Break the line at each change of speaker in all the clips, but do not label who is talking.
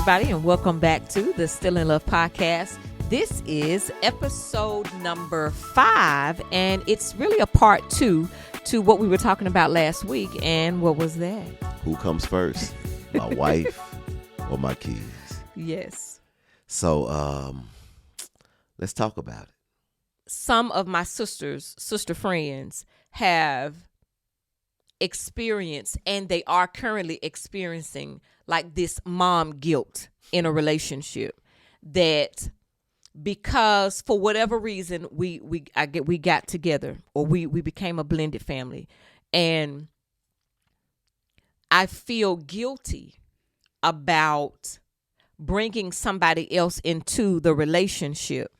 everybody, and welcome back to the Still in Love podcast. This is episode number 5, and it's really a part 2 to what we were talking about last week. And what was that?
Who comes first, my wife or my kids?
Yes.
So let's talk about it.
Some of my sister friends have experienced, and they are currently experiencing, like this mom guilt in a relationship, that because for whatever reason we got together, or we became a blended family, and I feel guilty about bringing somebody else into the relationship,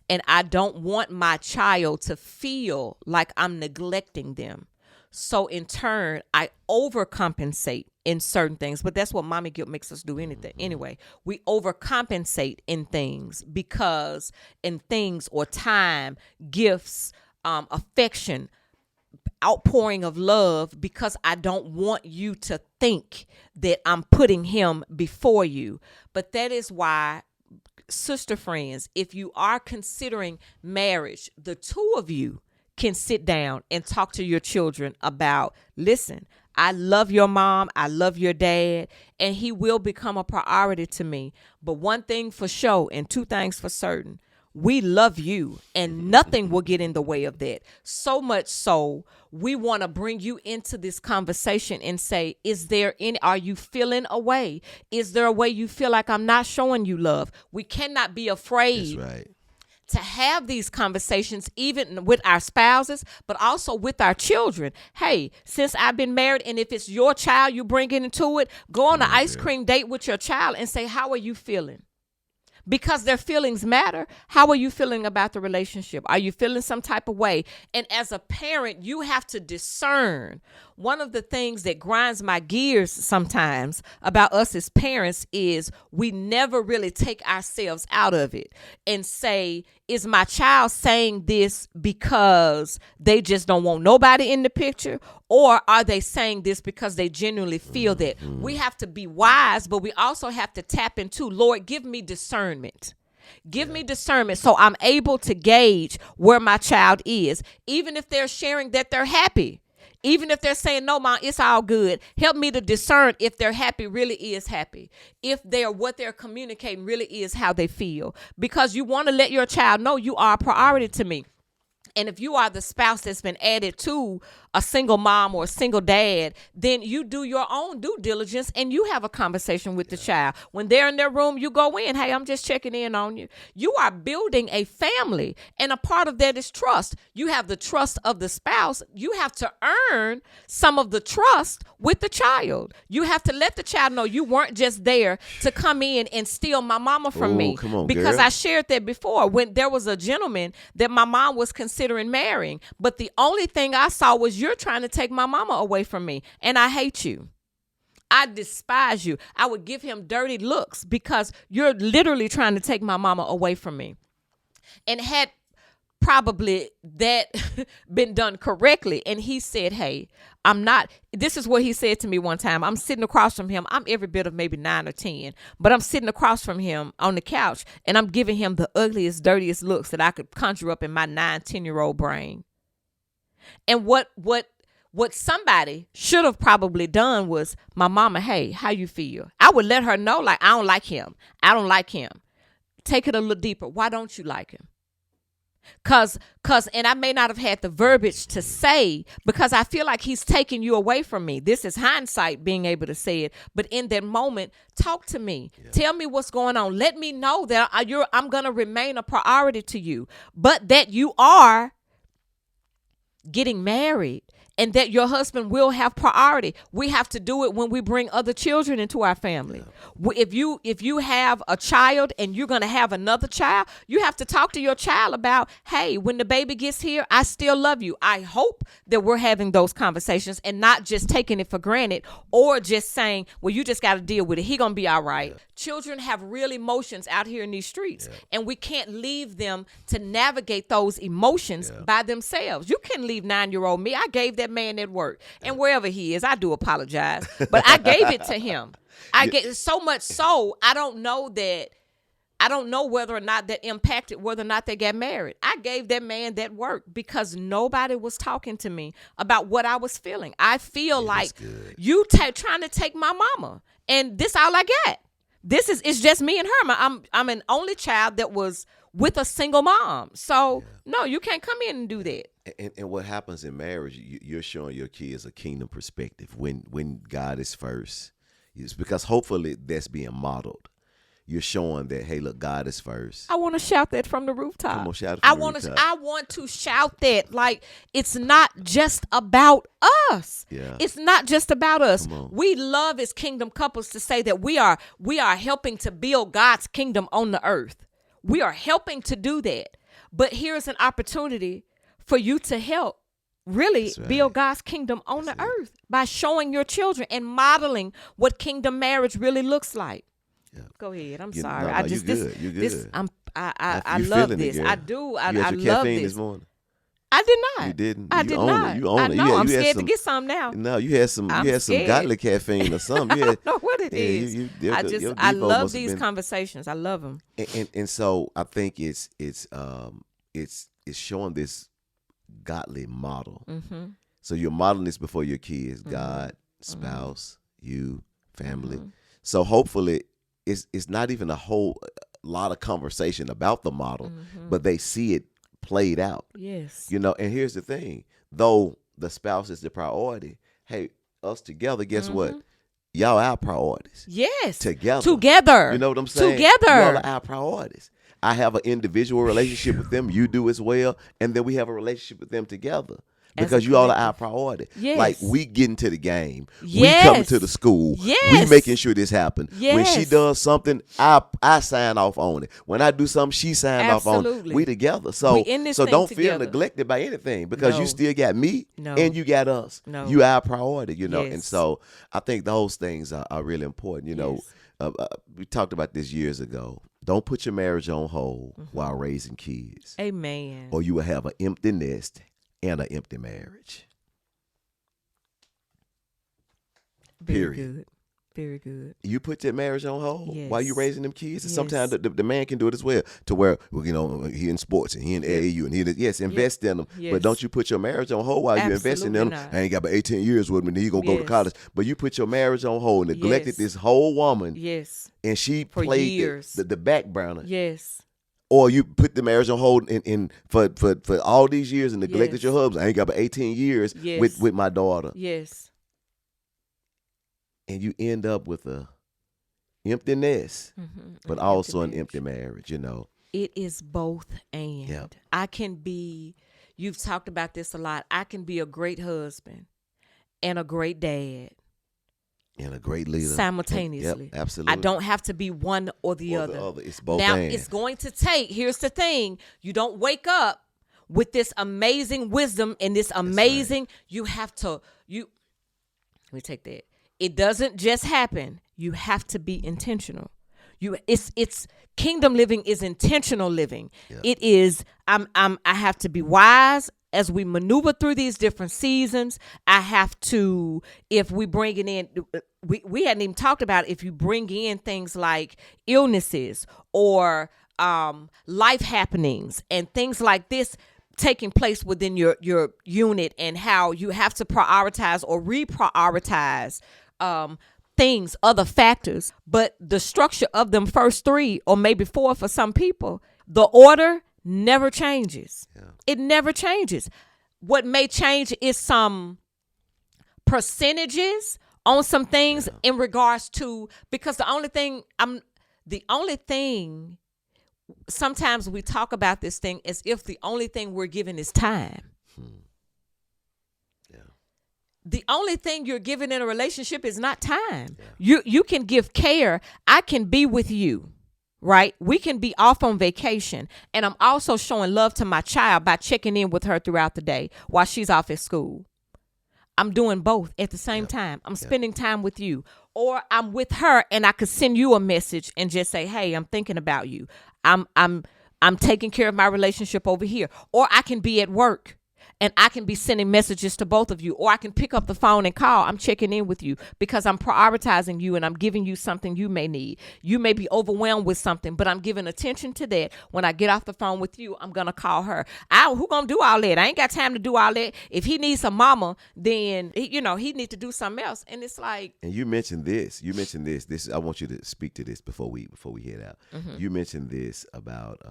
and I don't want my child to feel like I'm neglecting them. So in turn, I overcompensate in certain things, but that's what mommy guilt makes us do anything. Anyway, we overcompensate in things or time, gifts, affection, outpouring of love, because I don't want you to think that I'm putting him before you. But that is why, sister friends, if you are considering marriage, the two of you can sit down and talk to your children about, listen, I love your mom, I love your dad, and he will become a priority to me. But one thing for sure, and two things for certain, we love you, and nothing will get in the way of that. So much so, we want to bring you into this conversation and say, are you feeling a way? Is there a way you feel like I'm not showing you love? We cannot be afraid.
That's right.
To have these conversations, even with our spouses, but also with our children. Hey, since I've been married, and if it's your child you bring into it, go on an ice cream date with your child and say, how are you feeling? Because their feelings matter. How are you feeling about the relationship? Are you feeling some type of way? And as a parent, you have to discern. One of the things that grinds my gears sometimes about us as parents is we never really take ourselves out of it and say, is my child saying this because they just don't want nobody in the picture? Or are they saying this because they genuinely feel that? We have to be wise, but we also have to tap into, Lord, give me discernment. Give me discernment so I'm able to gauge where my child is. Even if they're sharing that they're happy. Even if they're saying, no, Mom, it's all good. Help me to discern if they're happy really is happy. If what they're communicating really is how they feel. Because you want to let your child know you are a priority to me. And if you are the spouse that's been added to a single mom or a single dad, then you do your own due diligence and you have a conversation with the child. When they're in their room, you go in, hey, I'm just checking in on you. You are building a family, and a part of that is trust. You have the trust of the spouse. You have to earn some of the trust with the child. You have to let the child know you weren't just there to come in and steal my mama from me.
Come on,
because
girl.
I shared that before when there was a gentleman that my mom was considering marrying, but the only thing I saw was, you're trying to take my mama away from me, and I hate you. I despise you. I would give him dirty looks because you're literally trying to take my mama away from me. And had probably that been done correctly, and he said, hey, I'm not, this is what he said to me one time. I'm sitting across from him. I'm every bit of maybe 9 or 10, but I'm sitting across from him on the couch, and I'm giving him the ugliest, dirtiest looks that I could conjure up in my 9, 10-year-old brain. And what somebody should have probably done was, my mama, hey, how you feel? I would let her know, like, I don't like him. I don't like him. Take it a little deeper. Why don't you like him? And I may not have had the verbiage to say, because I feel like he's taking you away from me. This is hindsight, being able to say it. But in that moment, talk to me. Yeah. Tell me what's going on. Let me know that I'm going to remain a priority to you, but that you are getting married and that your husband will have priority. We have to do it when we bring other children into our family. Yeah. If you have a child and you're going to have another child, you have to talk to your child about, hey, when the baby gets here, I still love you. I hope that we're having those conversations and not just taking it for granted or just saying, well, you just got to deal with it. He going to be all right. Yeah. Children have real emotions out here in these streets, and we can't leave them to navigate those emotions by themselves. You can't leave 9-year-old me. I gave that that man at work. And wherever he is, I do apologize. But I gave it to him. I get so much so I don't know whether or not that impacted whether or not they got married. I gave that man that work because nobody was talking to me about what I was feeling. I feel like you trying to take my mama, and this all I got. It's just me and her. I'm an only child that was with a single mom. So no, you can't come in and do that.
And what happens in marriage, you're showing your kids a kingdom perspective when God is first. It's because hopefully that's being modeled. You're showing that, hey, look, God is first.
I want to shout that from the rooftop.
Come on, shout it from the rooftop.
I want to shout that. Like, it's not just about us.
Yeah.
It's not just about us. We love as kingdom couples to say that we are helping to build God's kingdom on the earth. We are helping to do that. But here's an opportunity for you to help really build God's kingdom on the earth by showing your children and modeling what kingdom marriage really looks like. Yeah. Go ahead. I'm sorry.
No, you're good. You're good.
I love this. I do. I
you had your
love
caffeine
this
morning.
I did not.
You didn't.
I did not.
You own it.
I know. I'm
scared
to get some now.
No, you had some. You had some godly caffeine or something.
I don't know what it is. I love these conversations. I love them.
And so I think it's showing this godly model. Mm-hmm. So you're modeling this before your kids: God, spouse, you, family. Mm-hmm. So hopefully, it's not even a whole lot of conversation about the model, but they see it played out.
Yes.
And here's the thing, though the spouse is the priority, hey, us together, guess what? Y'all our priorities.
Yes.
Together. You know what I'm saying?
Together.
Y'all are our priorities. I have an individual relationship with them. You do as well. And then we have a relationship with them together. Because you all are our priority.
Yes.
Like, we get into the game.
Yes.
We come to the school.
Yes.
We making sure this happens.
Yes.
When she does something, I sign off on it. When I do something, she sign off on it. We together. So don't feel neglected by anything, because you still got me and you got us. You our priority,
Yes.
And so I think those things are really important. We talked about this years ago. Don't put your marriage on hold while raising kids.
Amen.
Or you will have an empty nest and an empty marriage.
Very good. Very good.
You put your marriage on hold while you raising them kids. And sometimes the man can do it as well, to where, he in sports and he in AAU and invest in them.
Yes.
But don't you put your marriage on hold while you investing in them.
Not.
I ain't got about 18 years with me, and he gonna go to college. But you put your marriage on hold, neglected this whole woman.
Yes.
And she
for
played
years.
the back burner.
Yes.
Or you put the marriage on hold for all these years and neglected your husband. I ain't got about 18 years with my daughter.
Yes.
And you end up with a empty nest, but also an empty marriage,
It is both and.
Yep.
You've talked about this a lot. I can be a great husband and a great dad.
And a great leader.
Simultaneously.
Yep, absolutely.
I don't have to be one or the other.
It's both
now,
and.
it's going to take, here's the thing, you don't wake up with this amazing wisdom and this amazing, let me take that. It doesn't just happen. You have to be intentional. It's kingdom living is intentional living. Yep. It is, I have to be wise as we maneuver through these different seasons. I have to, if we bring it in, we hadn't even talked about if you bring in things like illnesses or life happenings and things like this taking place within your unit, and how you have to prioritize or reprioritize things, other factors. But the structure of them first three, or maybe four for some people, the order never changes. Yeah. It never changes. What may change is some percentages on some things in regards to, because the only thing sometimes we talk about this thing as if the only thing we're given is time. The only thing you're given in a relationship is not time. Yeah. You can give care. I can be with you, right? We can be off on vacation. And I'm also showing love to my child by checking in with her throughout the day while she's off at school. I'm doing both at the same time. I'm spending time with you. Or I'm with her and I could send you a message and just say, hey, I'm thinking about you. I'm taking care of my relationship over here. Or I can be at work and I can be sending messages to both of you, or I can pick up the phone and call. I'm checking in with you because I'm prioritizing you and I'm giving you something you may need. You may be overwhelmed with something, but I'm giving attention to that. When I get off the phone with you, I'm going to call her. Who going to do all that? I ain't got time to do all that. If he needs a mama, then, he needs to do something else. And it's like.
And you mentioned this. I want you to speak to this before we head out.
Mm-hmm.
You mentioned this about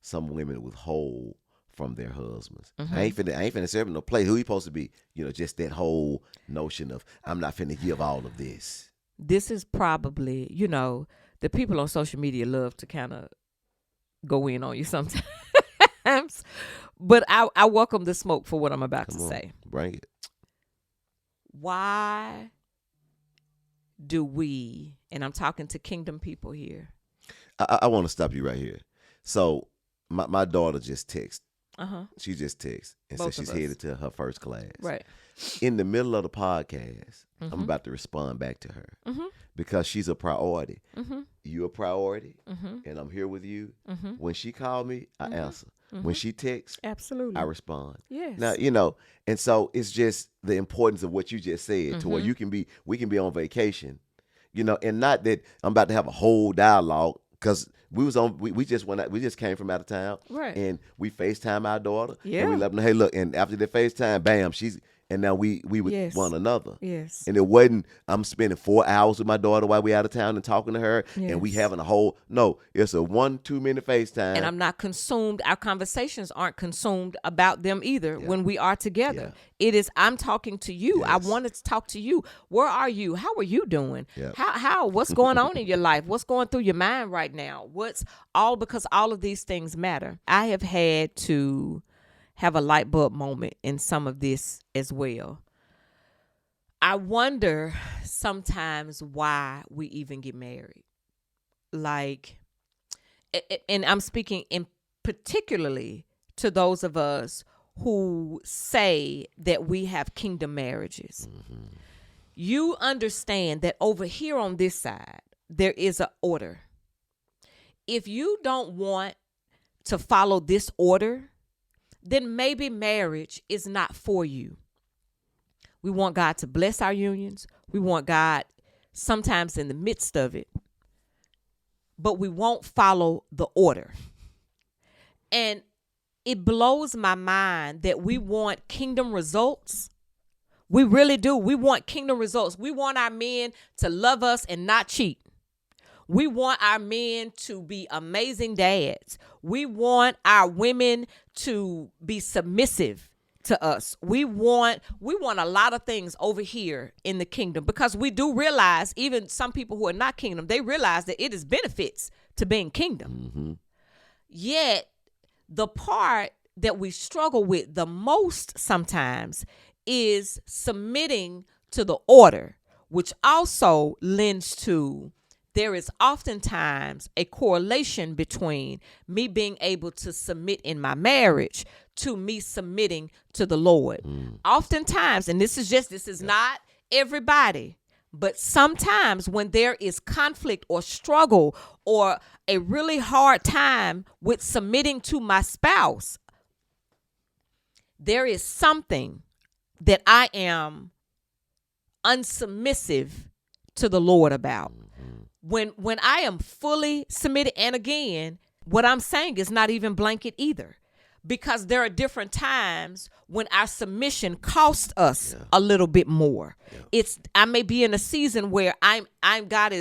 some women withhold from their husbands.
Mm-hmm.
I ain't finna serve him no play. Who he supposed to be? Just that whole notion of I'm not finna give all of this.
This is probably, the people on social media love to kind of go in on you sometimes. But I welcome the smoke for what I'm about to say.
Bring it.
Why do we, and I'm talking to kingdom people here.
I want to stop you right here. So my daughter just texted.
Uh-huh.
She just texted and
Both
said she's
of us.
headed to her first class.
Right.
In the middle of the podcast, I'm about to respond back to her because she's a priority. You're a priority, and I'm here with you. When she called me, I answer. When she texts,
absolutely,
I respond.
Yes.
Now, and so it's just the importance of what you just said to where we can be on vacation, and not that I'm about to have a whole dialogue because we just came from out of town,
right?
And we FaceTime our daughter,
yeah,
and we let them know, hey, look, and after the FaceTime, bam, and now we with one another.
Yes.
And it wasn't, I'm spending 4 hours with my daughter while we out of town and talking to her, and we having it's a 1-2 minute FaceTime.
And I'm not consumed. Our conversations aren't consumed about them either when we are together. It is, I'm talking to you. I wanted to talk to you. Where are you? How are you doing? What's going on in your life? What's going through your mind right now? Because all of these things matter. I have had to have a light bulb moment in some of this as well. I wonder sometimes why we even get married. And I'm speaking in particularly to those of us who say that we have kingdom marriages. You understand that over here on this side, there is an order. If you don't want to follow this order, then maybe marriage is not for you. We want God to bless our unions. We want God sometimes in the midst of it, but we won't follow the order. And it blows my mind that we want kingdom results. We really do. We want kingdom results. We want our men to love us and not cheat. We want our men to be amazing dads. We want our women to be submissive to us. We want a lot of things over here in the kingdom because we do realize, even some people who are not kingdom, they realize that it is benefits to being kingdom. Yet the part that we struggle with the most sometimes is submitting to the order, which also lends to there is oftentimes a correlation between me being able to submit in my marriage to me submitting to the Lord. Oftentimes, and this is not everybody, but sometimes when there is conflict or struggle or a really hard time with submitting to my spouse, there is something that I am unsubmissive to the Lord about. When I am fully submitted, and again, what I'm saying is not even blanket either, because there are different times when our submission costs us a little bit more. I may be in a season where God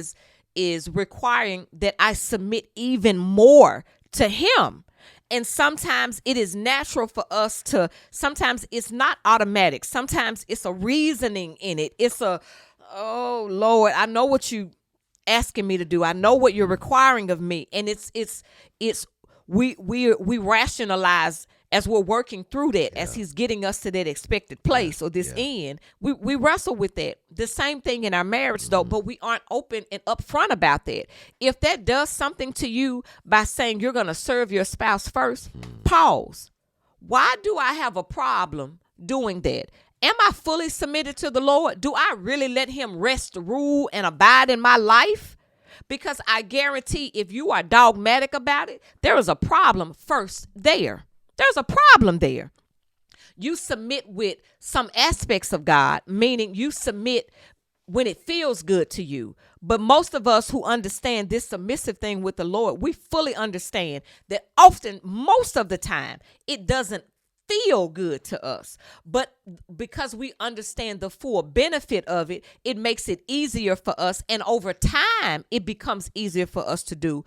is requiring that I submit even more to Him. And sometimes it is natural for us sometimes it's not automatic. Sometimes it's a reasoning in it. It's oh Lord, I know what you asking me to do. I know what you're requiring of me. And we rationalize as we're working through that, as He's getting us to that expected place or this end. We wrestle with that. The same thing in our marriage though, but we aren't open and upfront about that. If that does something to you by saying you're going to serve your spouse first, pause. Why do I have a problem doing that? Am I fully submitted to the Lord? Do I really let Him rest, rule, and abide in my life? Because I guarantee if you are dogmatic about it, there is a problem first there. There's a problem there. You submit with some aspects of God, meaning you submit when it feels good to you. But most of us who understand this submissive thing with the Lord, we fully understand that often, most of the time, it doesn't feel good to us. But because we understand the full benefit of it, it makes it easier for us. And over time, it becomes easier for us to do.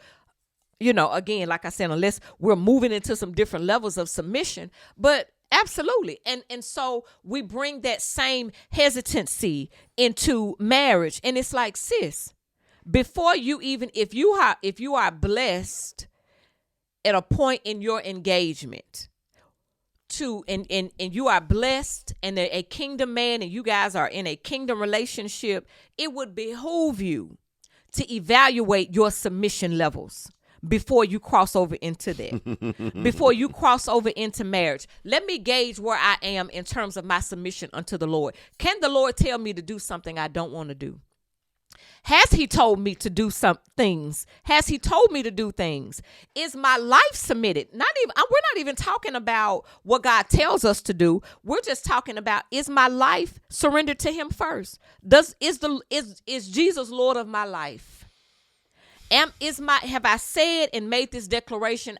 Again, like I said, unless we're moving into some different levels of submission. But absolutely. And so we bring that same hesitancy into marriage. And it's like, sis, before you even, if you are blessed at a point in your engagement and you are blessed and a kingdom man and you guys are in a kingdom relationship, it would behoove you to evaluate your submission levels before you cross over into that, before you cross over into marriage. Let me gauge where I am in terms of my submission unto the Lord. Can the Lord tell me to do something I don't want to do? Has he told me to do some things? Has he told me to do things? Is my life submitted? We're not even talking about what God tells us to do. We're just talking about, is my life surrendered to him first? Is Jesus Lord of my life? Have I said and made this declaration?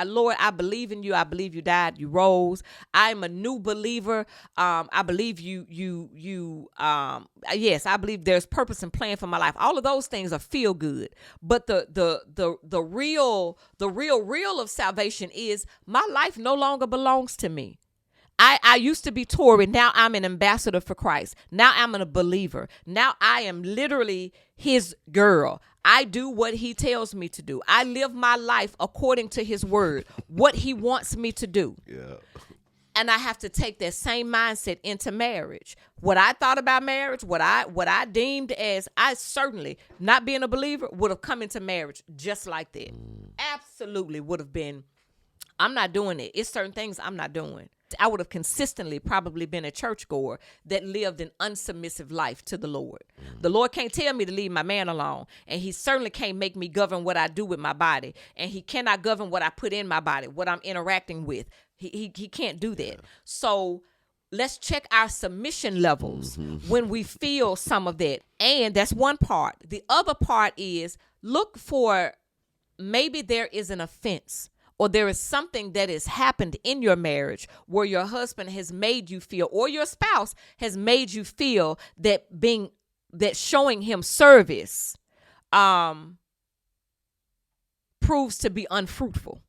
Lord, I believe in you. I believe you died, you rose. I am a new believer. I believe yes, I believe there's purpose and plan for my life. All of those things are feel good. But the real of salvation is my life no longer belongs to me. I used to be Tory. Now I'm an ambassador for Christ. Now I'm a believer. Now I am literally his girl. I do what he tells me to do. I live my life according to his word, what he wants me to do.
Yeah.
And I have to take that same mindset into marriage. What I thought about marriage, what I deemed as, I certainly, not being a believer, would have come into marriage just like that. Absolutely would have been, I'm not doing it. It's certain things I'm not doing. I would have consistently probably been a churchgoer that lived an unsubmissive life to the Lord. The Lord can't tell me to leave my man alone, and he certainly can't make me govern what I do with my body, and he cannot govern what I put in my body, what I'm interacting with. He can't do that. Yeah. So let's check our submission levels when we feel some of that. And that's one part. The other part is look for maybe there is an offense, or there is something that has happened in your marriage where your husband has made you feel, or your spouse has made you feel that showing him service proves to be unfruitful.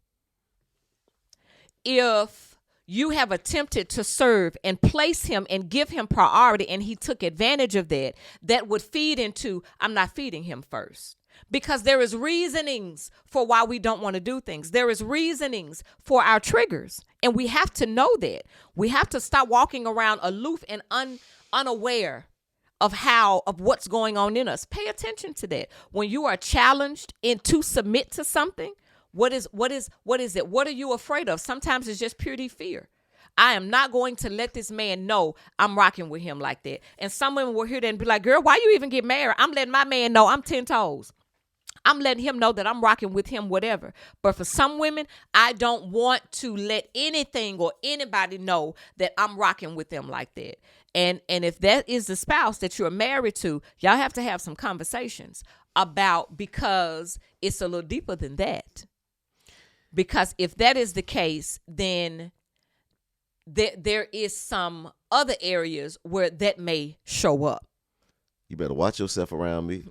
If you have attempted to serve and place him and give him priority and he took advantage of that, that would feed into, I'm not feeding him first. Because there is reasonings for why we don't want to do things. There is reasonings for our triggers. And we have to know that. We have to stop walking around aloof and unaware of what's going on in us. Pay attention to that. When you are challenged to submit to something, what is it? What are you afraid of? Sometimes it's just purely fear. I am not going to let this man know I'm rocking with him like that. And some women will hear that and be like, girl, why you even get married? I'm letting my man know I'm 10 toes. I'm letting him know that I'm rocking with him, whatever. But for some women, I don't want to let anything or anybody know that I'm rocking with them like that. And if that is the spouse that you're married to, y'all have to have some conversations about, because it's a little deeper than that. Because if that is the case, then there is some other areas where that may show up.
You better watch yourself around me.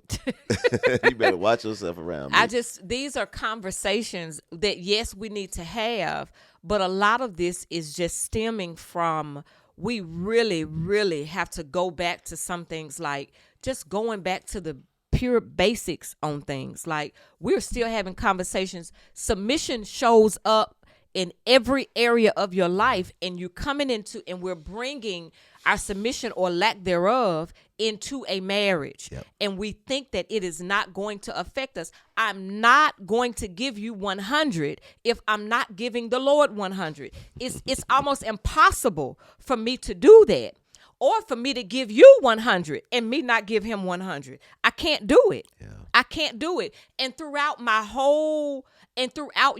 You better watch yourself around me.
These are conversations that, yes, we need to have, but a lot of this is just stemming from, we really, really have to go back to some things, like just going back to the pure basics on things. Like, we're still having conversations. Submission shows up in every area of your life, and you're coming into, and we're bringing our submission or lack thereof into a marriage.
Yep.
And we think that it is not going to affect us. I'm not going to give you 100 if I'm not giving the Lord 100. It's almost impossible for me to do that, or for me to give you 100 and me not give him 100. I can't do it.
Yeah.
I can't do it. And throughout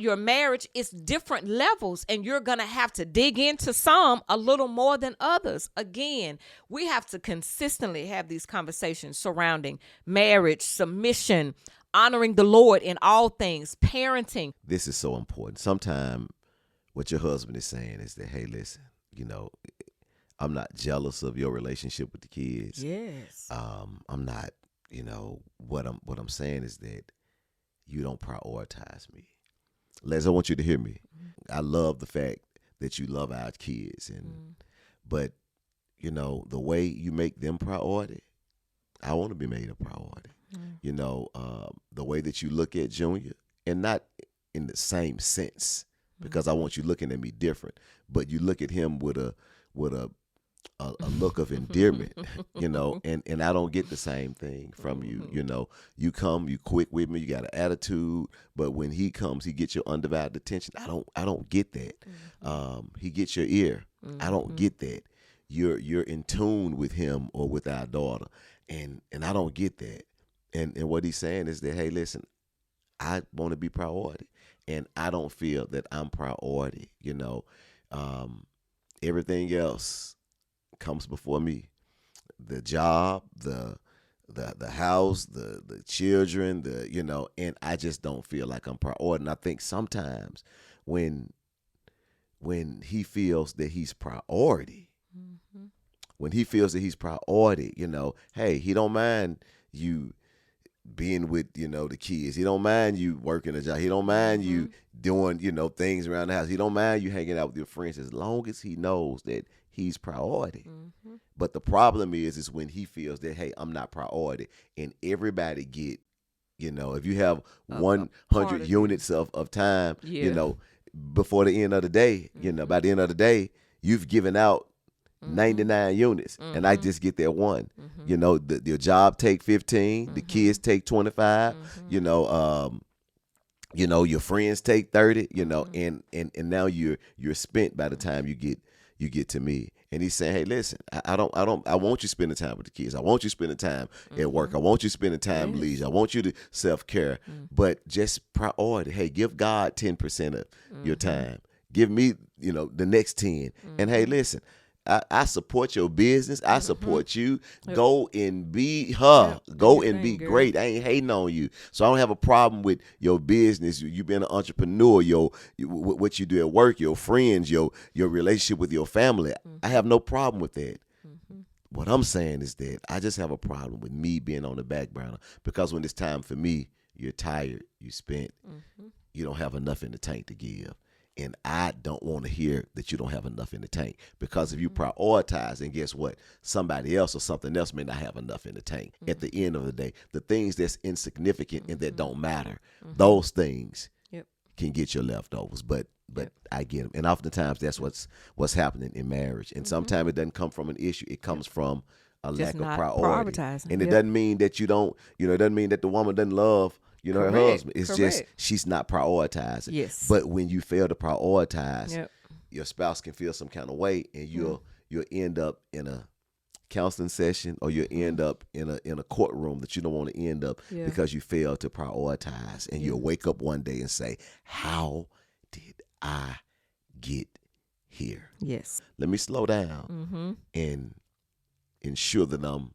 your marriage, it's different levels, and you're going to have to dig into some a little more than others. Again, we have to consistently have these conversations surrounding marriage, submission, honoring the Lord in all things, parenting.
This is so important. Sometimes what your husband is saying is that, hey, listen, I'm not jealous of your relationship with the kids.
Yes.
I'm not, what I'm saying is that you don't prioritize me. Les, I want you to hear me. I love the fact that you love our kids, but the way you make them priority, I want to be made a priority. The way that you look at Junior, and not in the same sense, because I want you looking at me different, but you look at him with a look of endearment, and I don't get the same thing from you. You come, you quick with me, you got an attitude, but when he comes, he gets your undivided attention. I don't get that. He gets your ear. I don't get that. You're in tune with him or with our daughter, and I don't get that. And what he's saying is that, hey, listen, I want to be priority, and I don't feel that I'm priority. Everything else comes before me. The job, the house, the children, and I just don't feel like I'm priority. And I think sometimes when he feels that he's priority, hey, he don't mind you being with, the kids. He don't mind you working a job. He don't mind you doing, things around the house. He don't mind you hanging out with your friends, as long as he knows that he's priority. But the problem is when he feels that, hey, I'm not priority, and everybody get, if you have 100 units of time, before the end of the day, by the end of the day, you've given out 99 units, and I just get that one. Your job take 15, the kids take 25, your friends take 30, and now you're spent by the time you get to me. And he's saying, hey, listen, I want you spending time with the kids. I want you spending time at work. I want you spending time leisure. I want you to self-care, but just priority. Hey, give God 10% of your time. Give me, the next 10. And hey, listen, I support your business. I support you. Go and be her. Go and be great. I ain't hating on you. So I don't have a problem with your business. You being an entrepreneur, what you do at work, your friends, your relationship with your family. I have no problem with that. What I'm saying is that I just have a problem with me being on the back burner, because when it's time for me, you're tired, you spent, you don't have enough in the tank to give. And I don't want to hear that you don't have enough in the tank, because if you prioritize, and guess what? Somebody else or something else may not have enough in the tank. At the end of the day, the things that's insignificant and that don't matter, those things can get your leftovers. But I get them. And oftentimes that's what's happening in marriage. And sometimes it doesn't come from an issue. It comes from a lack of priority. And it doesn't mean that you don't, it doesn't mean that the woman doesn't love her husband. It's just she's not prioritizing.
Yes.
But when you fail to prioritize, your spouse can feel some kind of way, and you'll end up in a counseling session, or you'll end up in a courtroom that you don't want to end up, because you fail to prioritize. And you'll wake up one day and say, how did I get here?
Yes.
Let me slow down and ensure that I'm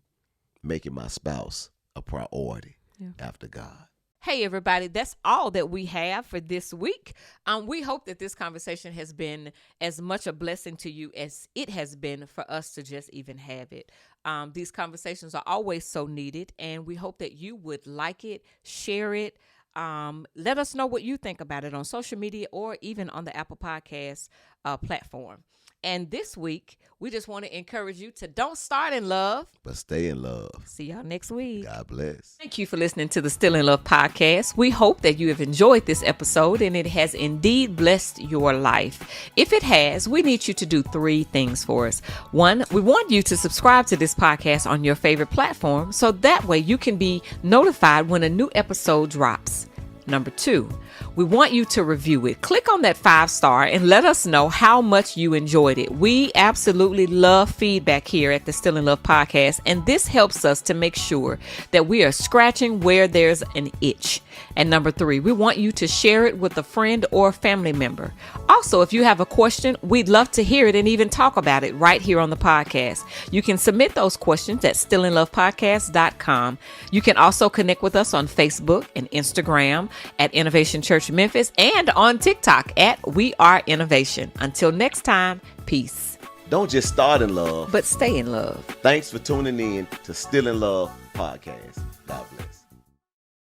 making my spouse a priority after God.
Hey, everybody, that's all that we have for this week. We hope that this conversation has been as much a blessing to you as it has been for us to just even have it. These conversations are always so needed, and we hope that you would like it, share it. Let us know what you think about it on social media or even on the Apple Podcast platform. And this week, we just want to encourage you to don't start in love,
but stay in love.
See y'all next week.
God bless.
Thank you for listening to the Still in Love podcast. We hope that you have enjoyed this episode and it has indeed blessed your life. If it has, we need you to do 3 things for us. 1, we want you to subscribe to this podcast on your favorite platform, so that way you can be notified when a new episode drops. Number 2, We want you to review it. Click on that 5-star and let us know how much you enjoyed it. We absolutely love feedback here at the Still in Love podcast, and this helps us to make sure that we are scratching where there's an itch. And number 3, we want you to share it with a friend or family member. Also, if you have a question, we'd love to hear it and even talk about it right here on the podcast. You can submit those questions at stillinlovepodcast.com. You can also connect with us on Facebook and Instagram at Innovation Church Memphis and on TikTok at We Are Innovation. Until next time, peace.
Don't just start in love,
but stay in love.
Thanks for tuning in to Still in Love podcast.